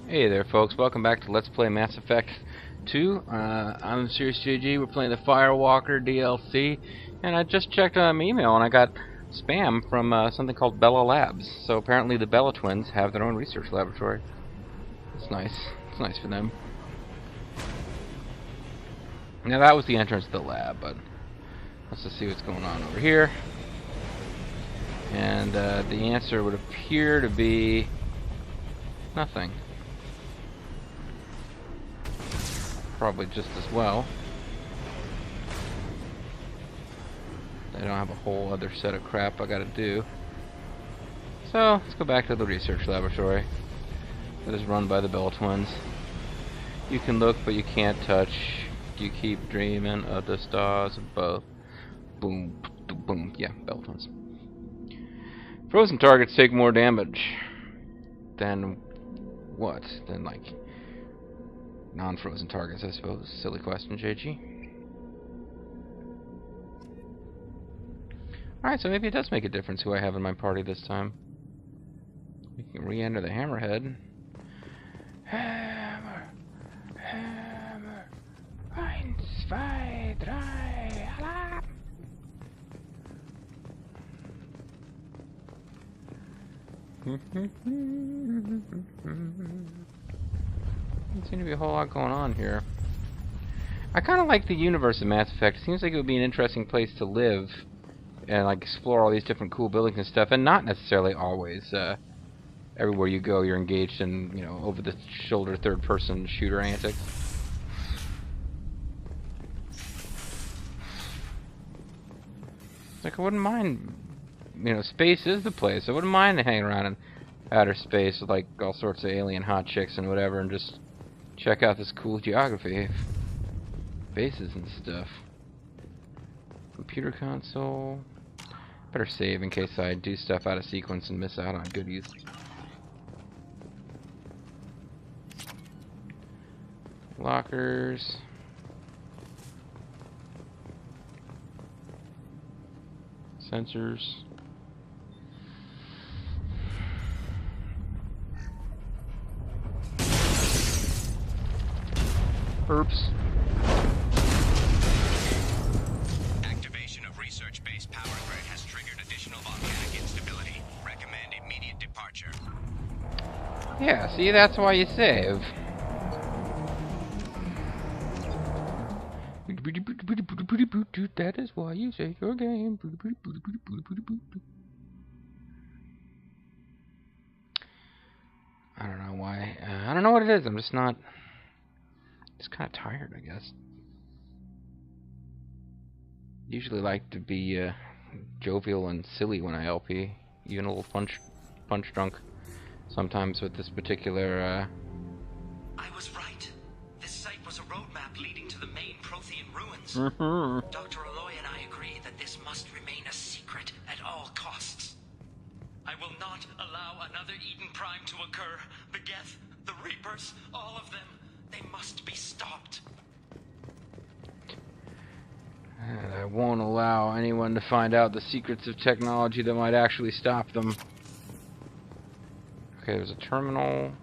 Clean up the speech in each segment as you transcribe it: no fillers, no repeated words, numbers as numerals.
Hey there folks, welcome back to Let's Play Mass Effect 2. I'm Serious JG, we're playing the Firewalker DLC, and I just checked my email and I got spam from something called Bella Labs. So apparently the Bella twins have their own research laboratory. It's nice. It's nice for them. Now that was the entrance to the lab, but let's just see what's going on over here. And the answer would appear to be nothing. Probably just as well. I don't have a whole other set of crap I gotta do. So, let's go back to the research laboratory that is run by the Bell twins. You can look, but you can't touch. You keep dreaming of the stars above. Boom, boom, boom. Yeah, Bell twins. Frozen targets take more damage than what? Than like non-frozen targets, I suppose. Silly question, JG. Alright, so maybe it does make a difference who I have in my party this time. We can re-enter the Hammerhead. Hammer, Hammer, 1, 2, 3, alarm! Doesn't seem to be a whole lot going on here. I kind of like the universe of Mass Effect. It seems like it would be an interesting place to live and like explore all these different cool buildings and stuff, and not necessarily always everywhere you go you're engaged in, you know, over-the-shoulder third-person shooter antics. Like, I wouldn't mind, you know, space is the place. I wouldn't mind hanging around in outer space with like all sorts of alien hot chicks and whatever, and just check out this cool geography, bases and stuff. Computer console. Better save in case I do stuff out of sequence and miss out on goodies. Lockers. Sensors. Oops. Activation of research-based power grid has triggered additional volcanic instability. Recommend immediate departure. Yeah, see, that's why you save. That is why you save your game. I don't know why. I don't know what it is. I'm just not. Just kind of tired, I guess. Usually like to be jovial and silly when I LP, even a little punch drunk. Sometimes with this particular. I was right. This site was a roadmap leading to the main Prothean ruins. Dr. Aloy and I agree that this must remain a secret at all costs. I will not allow another Eden Prime to occur. The Geth, the Reapers, all of them. They must be stopped. And I won't allow anyone to find out the secrets of technology that might actually stop them. Okay, there's a terminal.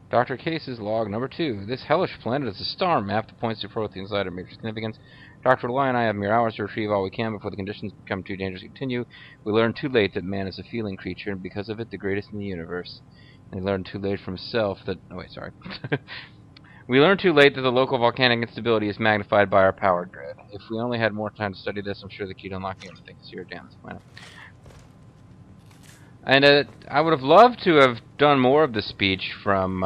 Dr. Case's log number 2. This hellish planet is a star map that points to Prothean's light of major significance. Dr. Aloy and I have mere hours to retrieve all we can before the conditions become too dangerous to continue. We learned too late that man is a feeling creature, and because of it, the greatest in the universe. And he learned too late for himself that... Oh, wait, sorry. We learned too late that the local volcanic instability is magnified by our power grid. If we only had more time to study this, I'm sure the key to unlocking everything is here. Damn, this planet. And I would have loved to have done more of the speech from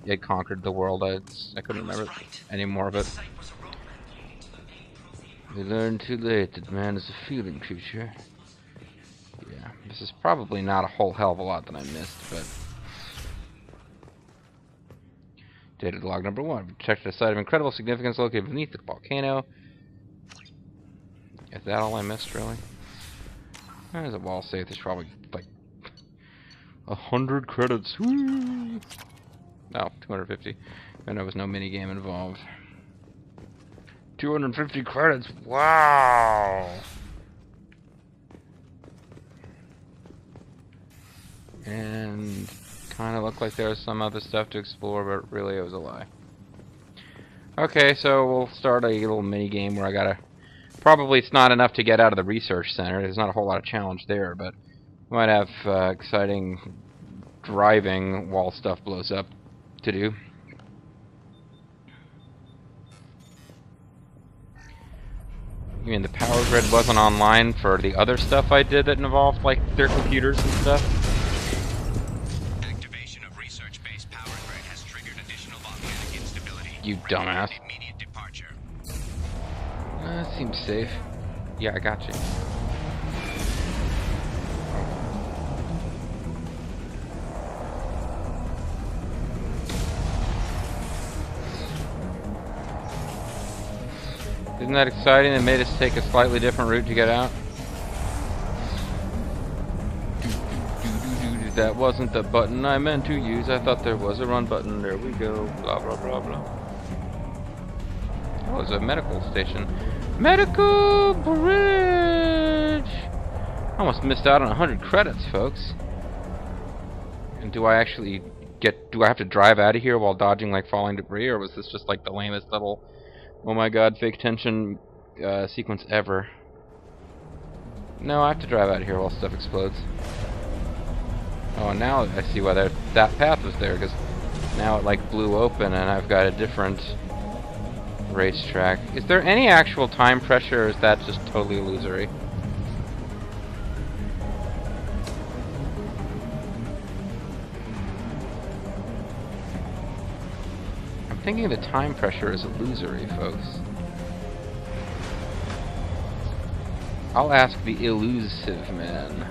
It Conquered the World. I couldn't remember any more of it. We learned too late that man is a feeling creature. Yeah, this is probably not a whole hell of a lot that I missed, but... Data log number 1. We detected a site of incredible significance located beneath the volcano. Is that all I missed, really? There's a wall safe. There's probably like 100 credits. Woo! No, 250. And there was no minigame involved. 250 credits. Wow. And kind of looked like there was some other stuff to explore, but really it was a lie. Okay, so we'll start a little mini game where I gotta... Probably it's not enough to get out of the research center. There's not a whole lot of challenge there, but we might have exciting driving while stuff blows up to do. You mean the power grid wasn't online for the other stuff I did that involved, like, their computers and stuff? Activation of research-based power grid has triggered additional volcanic instability. You dumbass. Immediate departure. That seems safe. Yeah, I got you. Isn't that exciting? It made us take a slightly different route to get out. That wasn't the button I meant to use. I thought there was a run button. There we go. Blah, blah, blah, blah. Oh, it's a medical station. Medical bridge! I almost missed out on 100 credits, folks. And do I actually get... Do I have to drive out of here while dodging, like, falling debris? Or was this just, like, the lamest little... Oh my god, fake tension sequence ever. No, I have to drive out of here while stuff explodes. Oh, and now I see why that path was there, because now it like blew open and I've got a different racetrack. Is there any actual time pressure, or is that just totally illusory? I'm thinking the time pressure is illusory, folks. I'll ask the elusive man.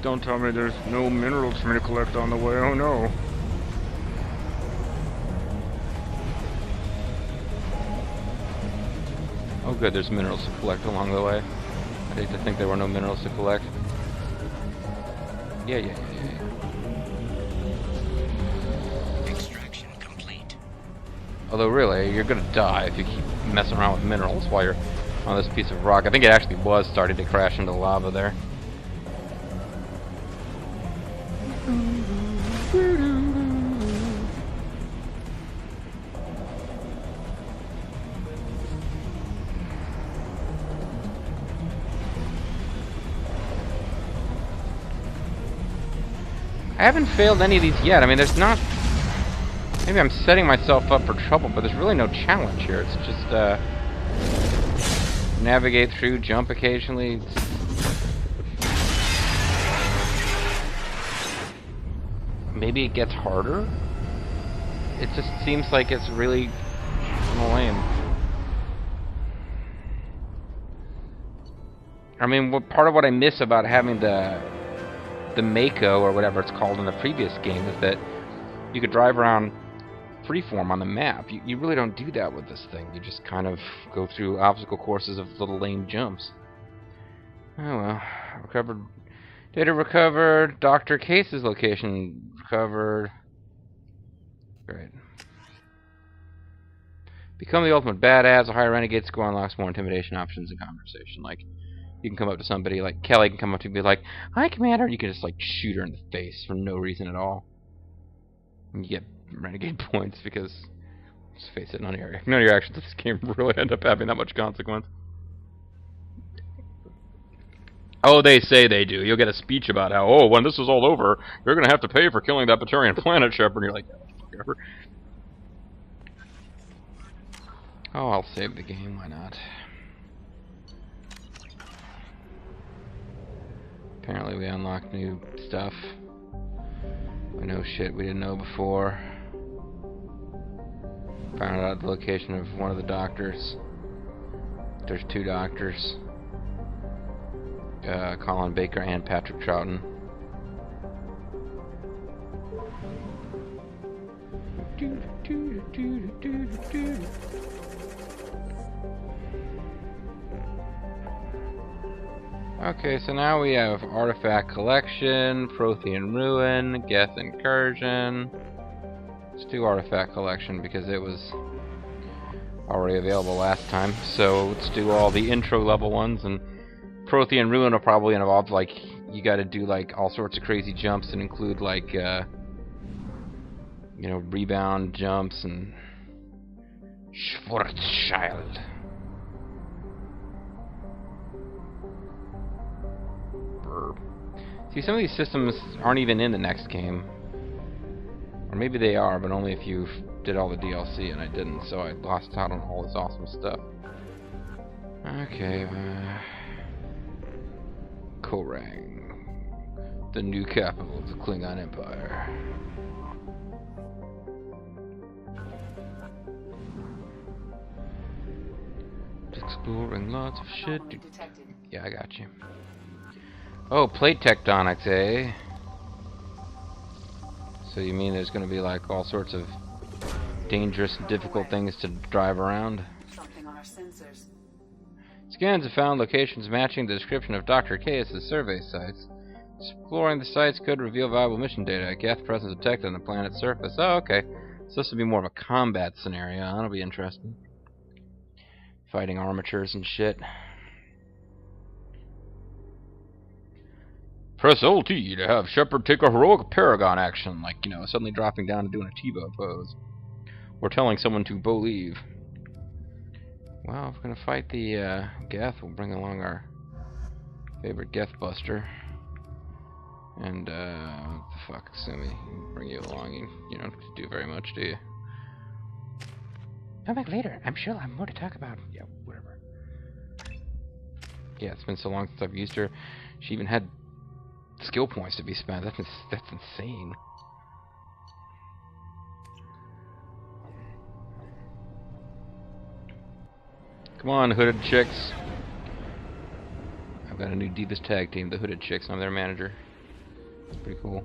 Don't tell me there's no minerals for me to collect on the way, oh no. Oh good, there's minerals to collect along the way. I hate to think there were no minerals to collect. Yeah. Extraction complete. Although really, you're gonna die if you keep messing around with minerals while you're on this piece of rock. I think it actually was starting to crash into lava there. I haven't failed any of these yet. I mean, there's not... Maybe I'm setting myself up for trouble, but there's really no challenge here. It's just, navigate through, jump occasionally. Maybe it gets harder? It just seems like it's really lame. I mean, part of what I miss about having the Mako, or whatever it's called in the previous game, is that you could drive around freeform on the map. You really don't do that with this thing. You just kind of go through obstacle courses of little lame jumps. Oh well. Recovered. Data recovered. Dr. Case's location recovered. Great. Become the ultimate badass. A higher renegade score unlocks more intimidation options and conversation. Like, you can come up to somebody, like Kelly can come up to you and be like, "Hi, Commander," and you can just like shoot her in the face for no reason at all. And you get renegade points because, let's face it, none of your actions in this game really end up having that much consequence. Oh, they say they do. You'll get a speech about how, oh, when this is all over, you're going to have to pay for killing that Batarian planet ship, and you're like, whatever. Oh, I'll save the game, why not? Apparently we unlocked new stuff. We know shit we didn't know before. Found out the location of one of the doctors. There's two doctors. Colin Baker and Patrick Troughton. Okay, so now we have Artifact Collection, Prothean Ruin, Geth Incursion, Let's do artifact collection because it was already available last time. So let's do all the intro level ones, and Prothean Ruin will probably involve like you got to do like all sorts of crazy jumps and include like you know, rebound jumps and Schwarzschild. See, some of these systems aren't even in the next game. Or maybe they are, but only if you did all the DLC, and I didn't, so I lost out on all this awesome stuff. Okay, Korang, the new capital of the Klingon Empire. Exploring lots of shit. Yeah, I got you. Oh, plate tectonics, eh? So you mean there's going to be like all sorts of dangerous and difficult things to drive around? Something on our sensors. Scans have found locations matching the description of Dr. Chaos' survey sites. Exploring the sites could reveal valuable mission data. A Geth presence detected on the planet's surface. Oh, okay. So this will be more of a combat scenario. That'll be interesting. Fighting armatures and shit. Press LT to have Shepard take a heroic Paragon action, like, you know, suddenly dropping down and doing a T-bow pose. Or telling someone to believe. Well, if we're gonna fight the Geth, we'll bring along our favorite Geth Buster. And, what the fuck, Sumi, bring you along. You don't have to do very much, do you? Come back later. I'm sure I'll have more to talk about. Yeah, whatever. Yeah, it's been so long since I've used her. She even had skill points to be spent. That's insane. Come on, hooded chicks. I've got a new Divas tag team, the Hooded Chicks. I'm their manager. It's pretty cool.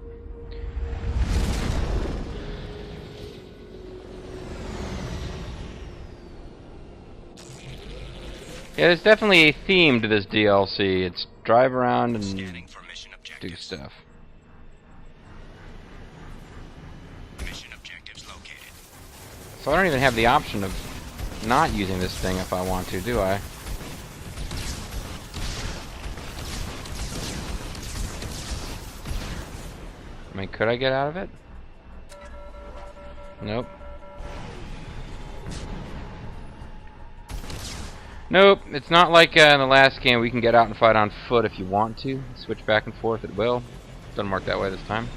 Yeah, there's definitely a theme to this DLC. It's drive around and do stuff. Mission objectives located. So I don't even have the option of not using this thing if I want to, do I? I mean, could I get out of it? Nope. Nope, it's not like in the last game we can get out and fight on foot if you want to. Switch back and forth at will. Doesn't work that way this time.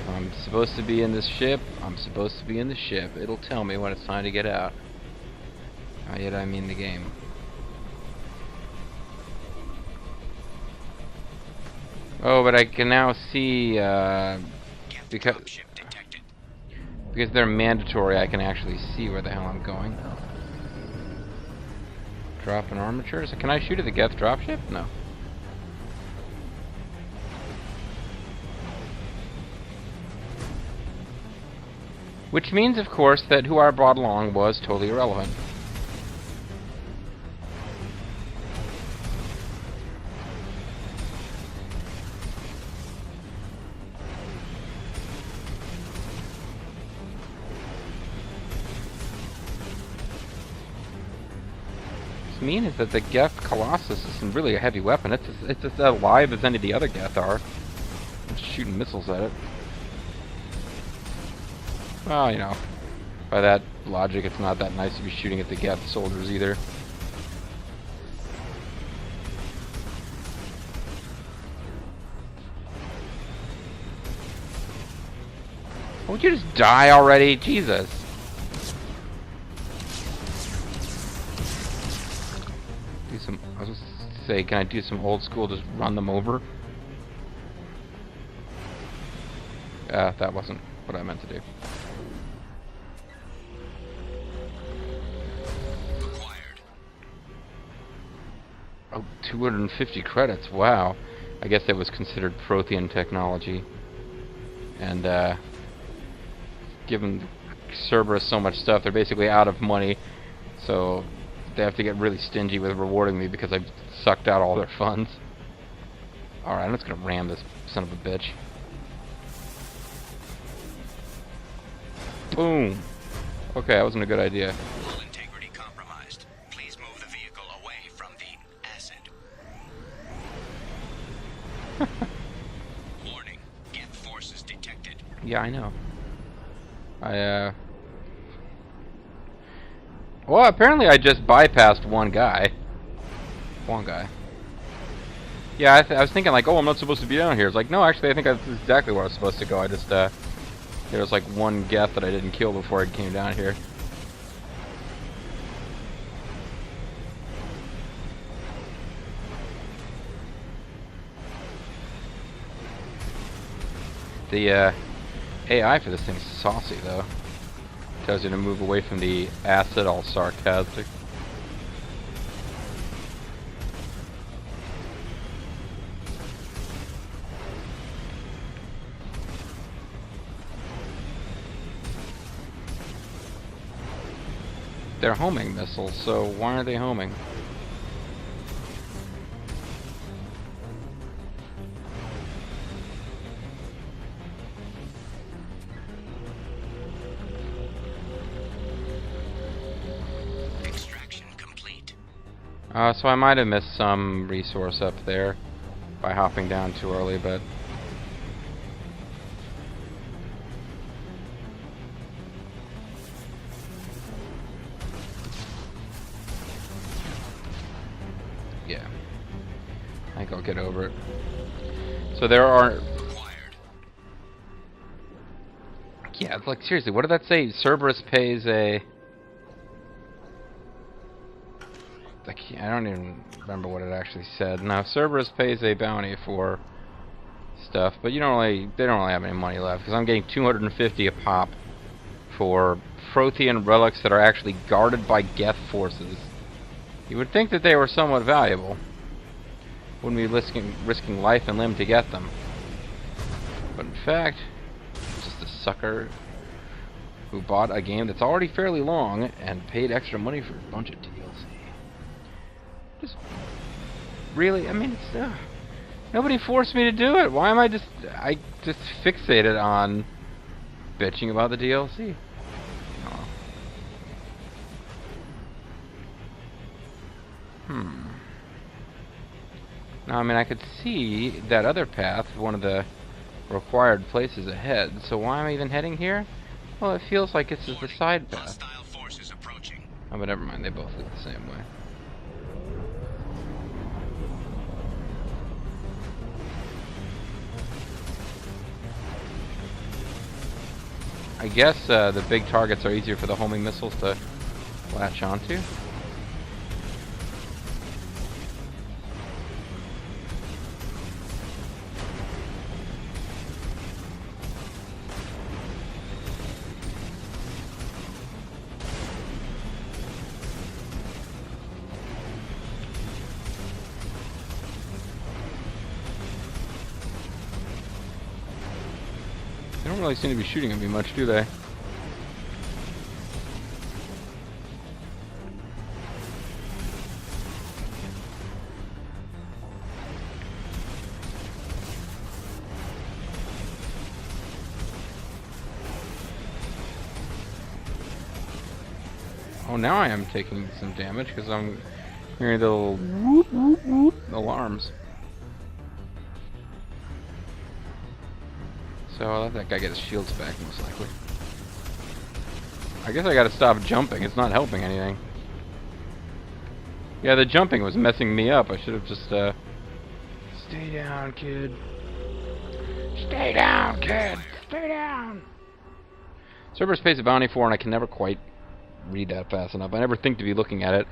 I'm supposed to be in this ship. I'm supposed to be in the ship. It'll tell me when it's time to get out. Yet I mean the game. Oh, but I can now see because they're mandatory. I can actually see where the hell I'm going. Drop an armature? So can I shoot at the Geth dropship? No. Which means, of course, that who I brought along was totally irrelevant. Mean is that the Geth Colossus isn't really a heavy weapon. It's as alive as any of the other Geth are. I'm just shooting missiles at it. Well, you know, by that logic, it's not that nice to be shooting at the Geth soldiers either. Would you just die already? Jesus. I was just to say, can I do some old school, just run them over? That wasn't what I meant to do. Acquired. Oh, 250 credits, wow. I guess that was considered Prothean technology. And, given Cerberus so much stuff, they're basically out of money, so they have to get really stingy with rewarding me because I've sucked out all their funds. Alright, I'm just gonna ram this son of a bitch. Boom. Okay, that wasn't a good idea. Hull integrity compromised. Please move the vehicle away from the acid. Warning. Geth forces detected. Yeah, I know. Well, apparently I just bypassed one guy. Yeah, I was thinking like, oh, I'm not supposed to be down here. It's like, no, actually, I think that's exactly where I was supposed to go. I just, there was like one Geth that I didn't kill before I came down here. The, AI for this thing's saucy, though. Tells you to move away from the acid, all sarcastic. They're homing missiles, so why aren't they homing? Extraction complete. So I might have missed some resource up there by hopping down too early, but... yeah. I think I'll get over it. So there are... yeah, it's like, seriously, what did that say? Cerberus pays a... I don't even remember what it actually said. Now, Cerberus pays a bounty for stuff, but they don't really have any money left, because I'm getting 250 a pop for Prothean relics that are actually guarded by Geth forces. You would think that they were somewhat valuable. Wouldn't be risking life and limb to get them. But in fact, it's just a sucker who bought a game that's already fairly long and paid extra money for a bunch of DLC. Just really, I mean, it's nobody forced me to do it. Why am I just fixated on bitching about the DLC? Oh. Now, I mean, I could see that other path, one of the required places ahead, so why am I even heading here? Well, it feels like this is the side path. Oh, but never mind, they both look the same way. I guess the big targets are easier for the homing missiles to latch onto. They don't really seem to be shooting at me much, do they? Oh, now I am taking some damage because I'm hearing the little whoop, whoop, whoop alarms. So I'll let that guy get his shields back, most likely. I guess I gotta stop jumping. It's not helping anything. Yeah, the jumping was messing me up. I should have just, stay down, kid. Stay down, kid! Stay down! Cerberus pays a bounty for, and I can never quite read that fast enough. I never think to be looking at it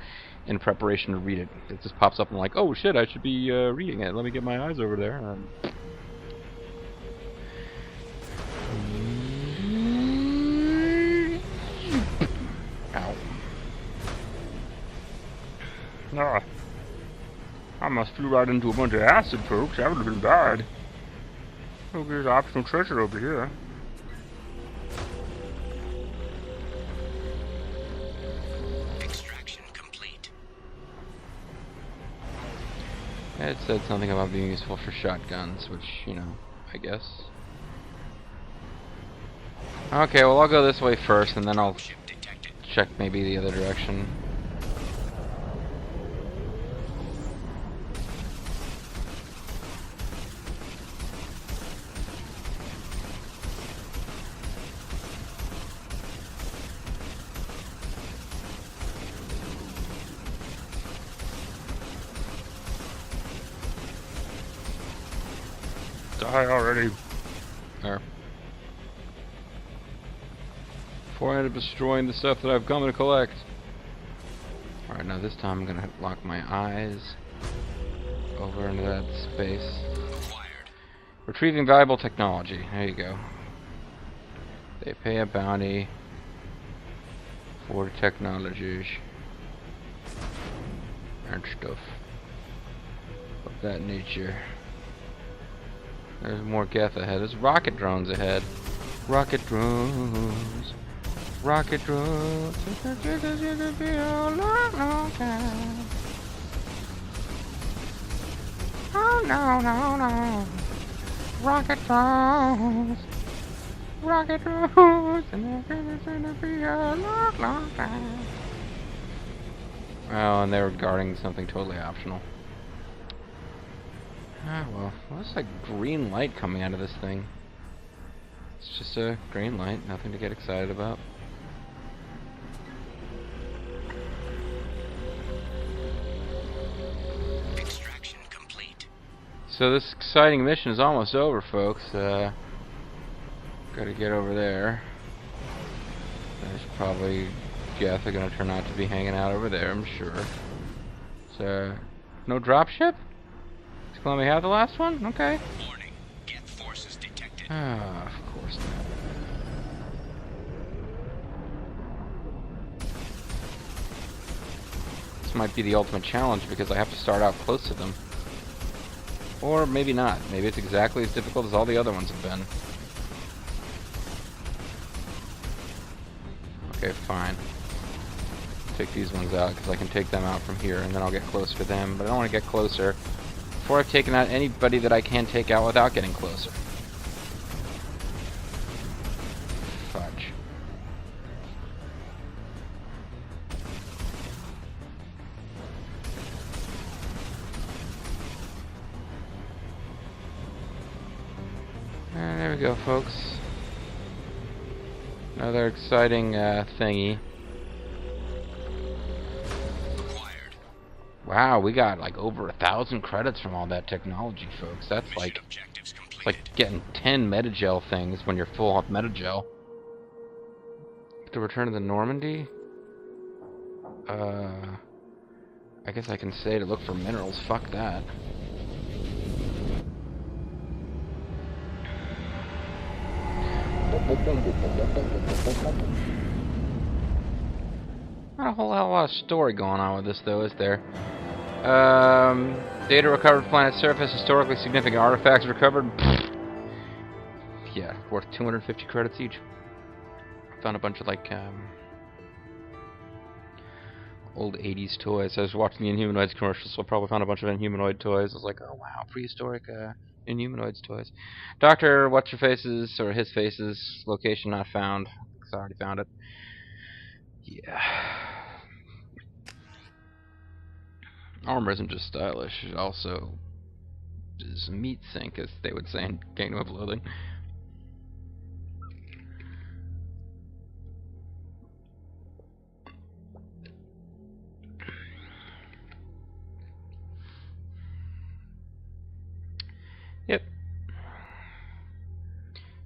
in preparation to read it. It just pops up and I'm like, oh shit, I should be reading it. Let me get my eyes over there. Ow. Ah. I must flew right into a bunch of acid, folks. That would have been bad. Oh, there's optional treasure over here. Extraction complete. It said something about being useful for shotguns, which, you know, I guess. Okay, well I'll go this way first, and then I'll Ship detected. check maybe the other direction. Die already. There. Before I end up destroying the stuff that I've come to collect. Alright, now this time I'm gonna lock my eyes over into that space. Acquired. Retrieving valuable technology. There you go. They pay a bounty for technologies and stuff of that nature. There's more Geth ahead. There's rocket drones ahead. Rocket drones. Rocket drones. You could be a long, long time. Oh no, no, no. Rocket drones. Rocket drones. And they're gonna be a long, long time. Oh, and they were guarding something totally optional. Ah, well, looks like green light coming out of this thing. It's just a green light, nothing to get excited about. Extraction complete. So this exciting mission is almost over, folks. Gotta get over there. There's probably Geth are gonna turn out to be hanging out over there, I'm sure. So, no dropship? Let me have the last one? Okay. Warning. Geth forces detected. Ah, of course not. This might be the ultimate challenge because I have to start out close to them. Or maybe not. Maybe it's exactly as difficult as all the other ones have been. Okay, fine. Take these ones out because I can take them out from here and then I'll get closer to them. But I don't want to get closer before I've taken out anybody that I can take out without getting closer. Fudge. There we go, folks. Another exciting thingy. Wow, we got like over 1,000 credits from all that technology, folks. That's Mission like, objectives completed. it's like getting 10 metagel things when you're full of metagel. The return of the Normandy? I guess I can say to look for minerals. Fuck that. Not a whole hell of a lot of story going on with this, though, is there? Data recovered planet's surface. Historically significant artifacts recovered. Yeah, worth 250 credits each. Found a bunch of, like, old 80s toys. I was watching the Inhumanoids commercials, so I probably found a bunch of Inhumanoid toys. I was like, oh, wow, prehistoric, Inhumanoids toys. Doctor, what's your faces, or his faces, location not found. I already found it. Yeah. Armor isn't just stylish, it also is meat sink, as they would say in Kingdom of Loathing. Yep.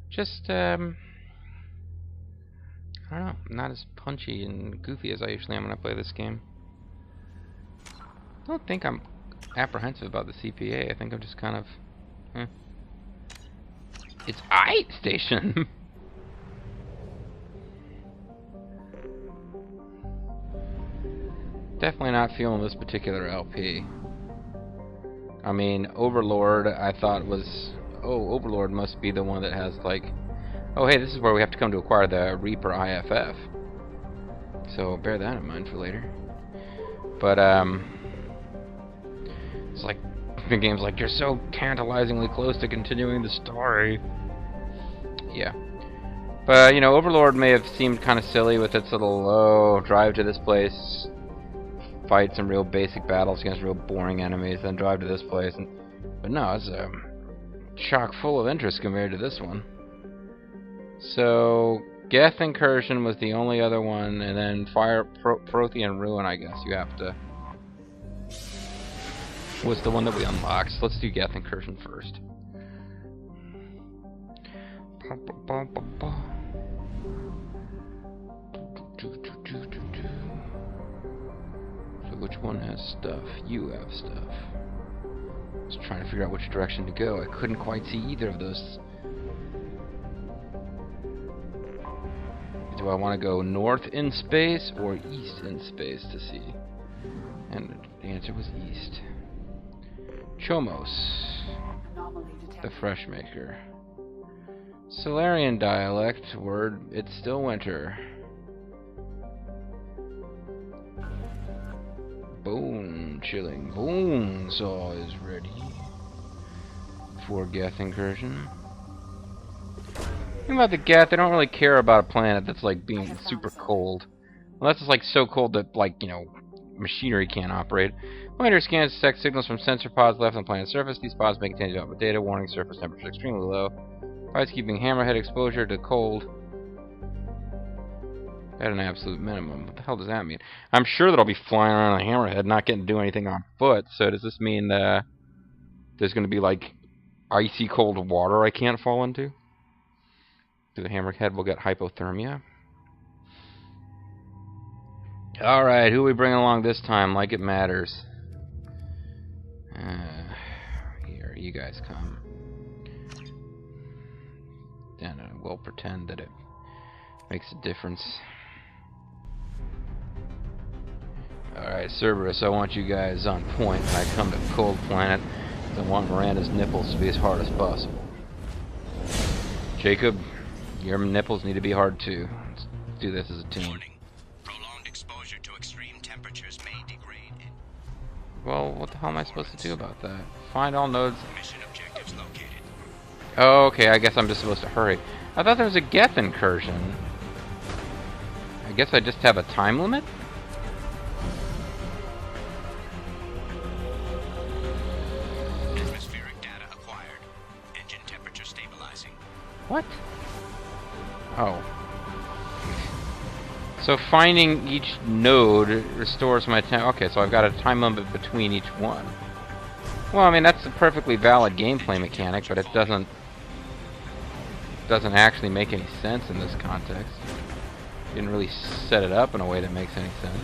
Just, I don't know, not as punchy and goofy as I usually am when I play this game. I don't think I'm apprehensive about the CPA. I think I'm just kind of, It's aight station! Definitely not feeling this particular LP. I mean, Overlord, I thought was... Oh, Overlord must be the one that has, like... Oh, hey, this is where we have to come to acquire the Reaper IFF. So, bear that in mind for later. But, it's like... The game's like, you're so tantalizingly close to continuing the story. Yeah. But, you know, Overlord may have seemed kind of silly with its little, oh, drive to this place, fight some real basic battles against real boring enemies, then drive to this place. But no, it's chock full of interest compared to this one. So, Geth Incursion was the only other one, and then Prothean Ruin, I guess you have to... was the one that we unlocked. So let's do Geth Incursion first. So which one has stuff? You have stuff. I was trying to figure out which direction to go. I couldn't quite see either of those. Do I want to go north in space or east in space to see? And the answer was east. Chomos, the Fresh Maker. Solarian dialect, word, it's still winter. Bone chilling, bone saw is ready for Geth Incursion. The thing about the Geth, they don't really care about a planet that's like being super cold. Unless it's like so cold that, like, you know, machinery can't operate. Monitor scans detect signals from sensor pods left on the planet's surface. These pods may contain development data, warning surface temperature extremely low. Price keeping hammerhead exposure to cold at an absolute minimum. What the hell does that mean? I'm sure that I'll be flying around on a hammerhead, not getting to do anything on foot. So does this mean there's going to be like icy cold water I can't fall into? The hammerhead will get hypothermia. Alright, who are we bringing along this time? Like it matters. Here, you guys come. And we'll pretend that it makes a difference. Alright, Cerberus, I want you guys on point when I come to Cold Planet. I want Miranda's nipples to be as hard as possible. Jacob, your nipples need to be hard too. Let's do this as a team. Warning. Prolonged exposure to extreme temperatures may degrade it. Well, what the hell am I supposed to do about that? Find all nodes. Mission objectives located. Oh, okay, I guess I'm just supposed to hurry. I thought there was a Geth Incursion. I guess I just have a time limit? Atmospheric data acquired. Engine temperature stabilizing. What? Oh. So finding each node restores my time. Okay, so I've got a time limit between each one. Well, I mean, that's a perfectly valid gameplay mechanic, but it doesn't actually make any sense in this context. Didn't really set it up in a way that makes any sense.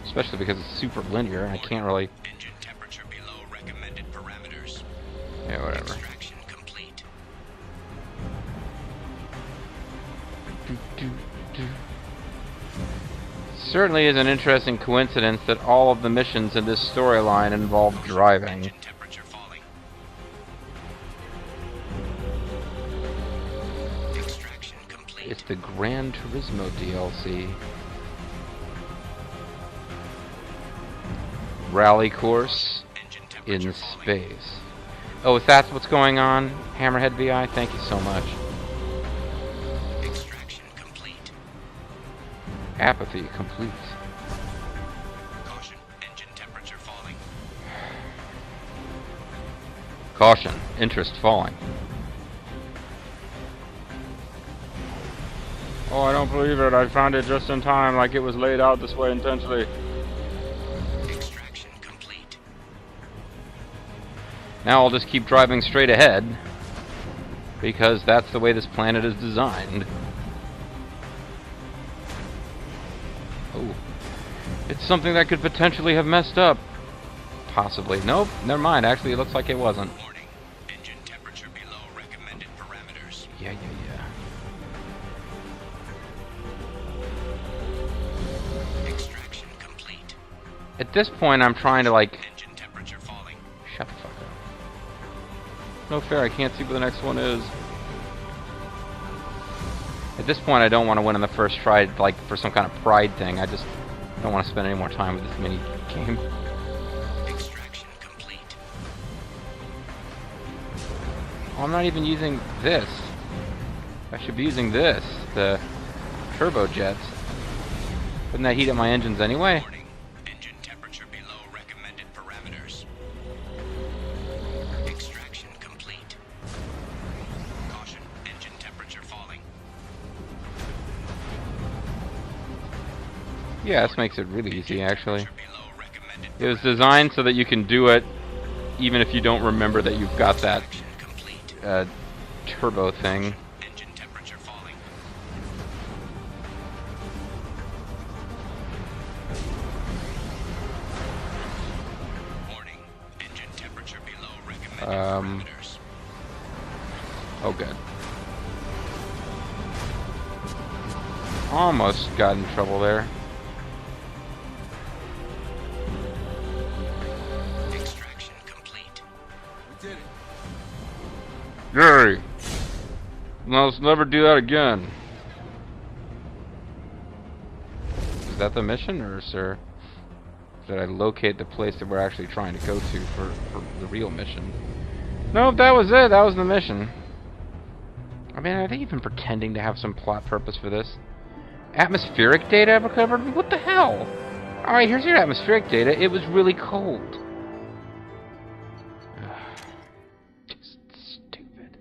Especially because it's super linear and I can't really... Engine temperature below recommended parameters. Yeah, whatever. Extraction complete. Certainly is an interesting coincidence that all of the missions in this storyline involve driving. Engine temperature falling. Extraction complete. It's the Gran Turismo DLC. Rally course Engine temperature in falling. space. Oh, if that's what's going on, Hammerhead VI, thank you so much. Extraction complete. Apathy complete. Caution. Engine temperature falling. Caution, interest falling. Oh, I don't believe it. I found it just in time, like it was laid out this way intentionally. Extraction complete. Now I'll just keep driving straight ahead, because that's the way this planet is designed. Oh, it's something that could potentially have messed up. Possibly. Nope, never mind. Actually, it looks like it wasn't. Warning. Engine temperature below recommended parameters. Yeah. Extraction complete. At this point, I'm trying to, like... Engine temperature falling. Shut the fuck up. No fair, I can't see what the next one is. At this point, I don't want to win on the first try, like, for some kind of pride thing. I just don't want to spend any more time with this mini game. Extraction complete. Oh, I'm not even using this. I should be using this, the turbojets. Wouldn't that heat up my engines anyway? Warning. Engine temperature below recommended parameters. Extraction complete. Caution. Engine temperature falling. Yeah, this makes it really easy, actually. Temperature below recommended It was designed so that you can do it even if you don't remember that you've got that complete. turbo thing. Engine temperature falling. Warning. Engine temperature below recommended parameters. Oh, good. Almost got in trouble there. Extraction complete. We did it. Yay! Now let's never do that again. Is that the mission, or is there... Did I locate the place that we're actually trying to go to for the real mission? Nope, that was it. That was the mission. I mean, are they even pretending to have some plot purpose for this? Atmospheric data ever covered? What the hell? Alright, here's your atmospheric data. It was really cold. Just stupid.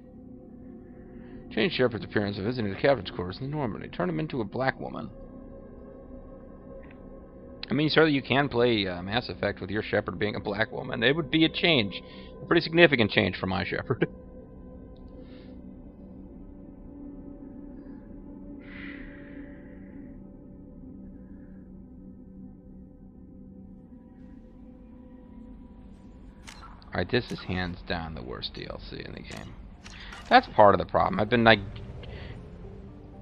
Change Shepard's appearance of visiting the captain's quarters in Normandy. Turn him into a black woman. I mean, certainly you can play Mass Effect with your Shepard being a black woman. It would be a change. A pretty significant change for my Shepard. Alright, this is hands down the worst DLC in the game. That's part of the problem. I've been, like,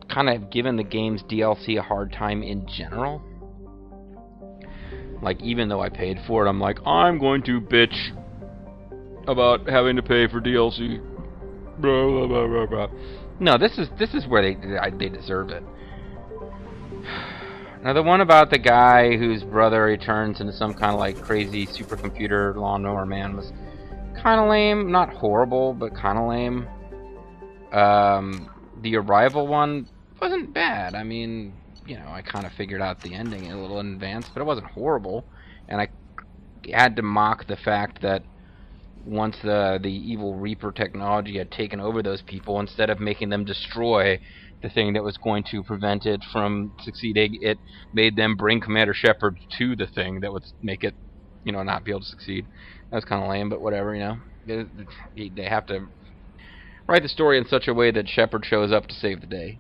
kind of giving the game's DLC a hard time in general. Like, even though I paid for it, I'm like, I'm going to bitch about having to pay for DLC. Blah, blah, blah, blah, blah. No, this is where they deserve it. Now, the one about the guy whose brother he turns into some kind of like crazy supercomputer lawnmower man was kind of lame. Not horrible, but kind of lame. The Arrival one wasn't bad. I mean, you know, I kind of figured out the ending a little in advance, but it wasn't horrible. And I had to mock the fact that once the evil Reaper technology had taken over those people, instead of making them destroy the thing that was going to prevent it from succeeding, it made them bring Commander Shepard to the thing that would make it, you know, not be able to succeed. That was kind of lame, but whatever, you know. They have to write the story in such a way that Shepard shows up to save the day.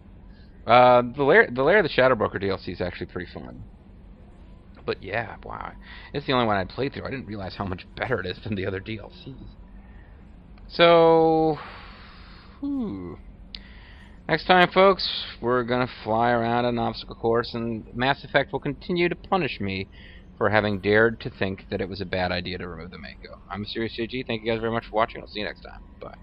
The Lair of the Shadowbroker DLC is actually pretty fun. But yeah, wow. It's the only one I played through. I didn't realize how much better it is than the other DLCs. So... Next time, folks, we're going to fly around an obstacle course, and Mass Effect will continue to punish me for having dared to think that it was a bad idea to remove the Mako. I'm Serious JG. Thank you guys very much for watching. I'll see you next time. Bye.